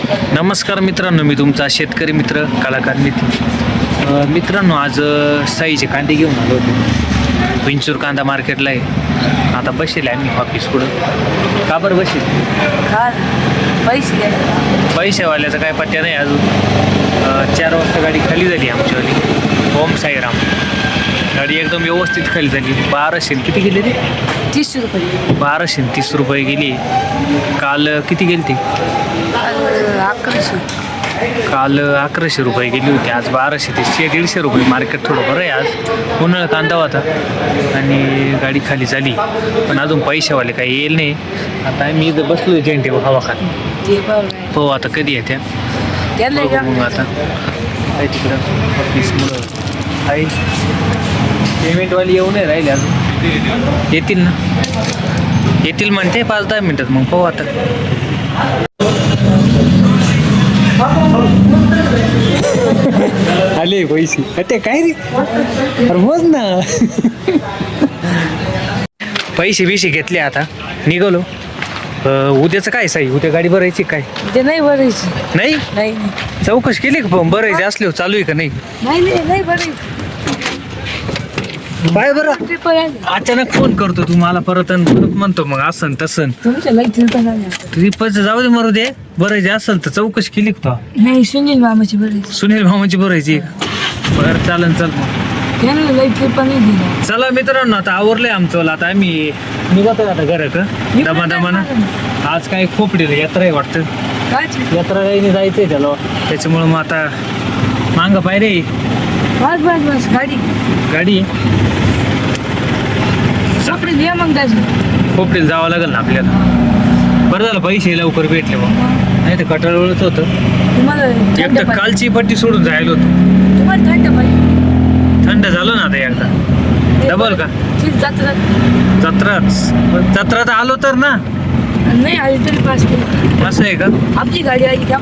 नमस्कार मित्रांनो, मी तुमचा शेतकरी मित्र कलाकार मित्र. मित्रांनो, आज साईचे कांदे घेऊन आलो होते. विंचूर कांदा मार्केटला आहे. आता बसेल आम्ही ऑफिस पुढं. का बरं बसेल? पैशावाल्याचा काय पत्त्या नाही अजून. 4 वाजता गाडी खाली झाली आमच्यावाली. ओम साईराम गाडी एकदम व्यवस्थित खाली झाली. 1200 किती गेली रे? 30 रुपये. 1230 रुपये गेली. काल किती गेली ती? 1100. काल 1100 रुपये गेली होती. आज 1200 ते 150 रुपये. मार्केट थोडं बरं आहे आज. उन्हाळा कांदा होता आणि गाडी खाली झाली, पण अजून पैशावाले काही येईल नाही. आता आम्ही इथं बसलो जेंटे हवा खात. हो, आता कधी येत्या मग आता काय तिकडं ऑफिसमुळं आहे. पेमेंटवाली येऊ नाही राहिले अजून. येतील ना, येतील म्हणते 5-10 मिनटात. मग पाहू आता. आले पैसे. ते काय रे? अरे बोल ना. पैसे बिशे घेतले. आता निघालो. उद्याचं काय साई? उद्या गाडी भरायची काय? ते नाही भरायची. नाही नाही चौकशी केली का? पण भरायचे असले चालू आहे का नाही? नाही भरायची. बाय बरं. अचानक फोन करतो तू मला परत आणि परत म्हणतो मग असं तसं. तुमच्या लाईट ट्रिपच जाऊ दे मरू दे. भरायचे असेल तर चौकशी केली का? नाही, सुनील मामाची भरायची. सुनील मामाची भरायची. बरं चालन चल मग. त्याने लाईट ट्रिप नाही दिली. चला मित्रांनो, आता आवरलंय आमचं. आता आम्ही निघतो आता घराकडं दमादमानं. आज काय खोपडीला यात्रा आहे वाटतं. काय यात्रा काही जायचंय त्याला, त्याच्यामुळं मग आता मांग पाय रे. बस गाडी सापडे द्या मग दाजी. खोपडीला जावं लागेल ना आपल्याला. बरं झालं पैसे लवकर भेटले मग, नाही तर कटाळवळच होतं. तुम्हाला एक तर कालची पट्टी सोडून जायला होतो. तुम्हाला थंड पाहिजे. थंड झालं ना आता एकदा. डबल का? जत्रात आलो तर ना. नाही आली तरी पास केली. असं आहे का? आपली गाडी आली का?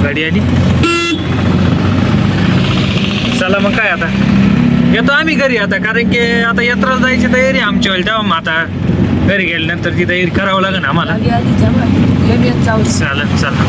गाडी आली. चला मग काय आता येतो आम्ही घरी आता, कारण की आता यात्रेला जायची तयारी आमची होईल. तेव्हा मग आता घरी गेल्यानंतर ती तयारी करावं लागेल आम्हाला. गाडी आली. चालेल चला.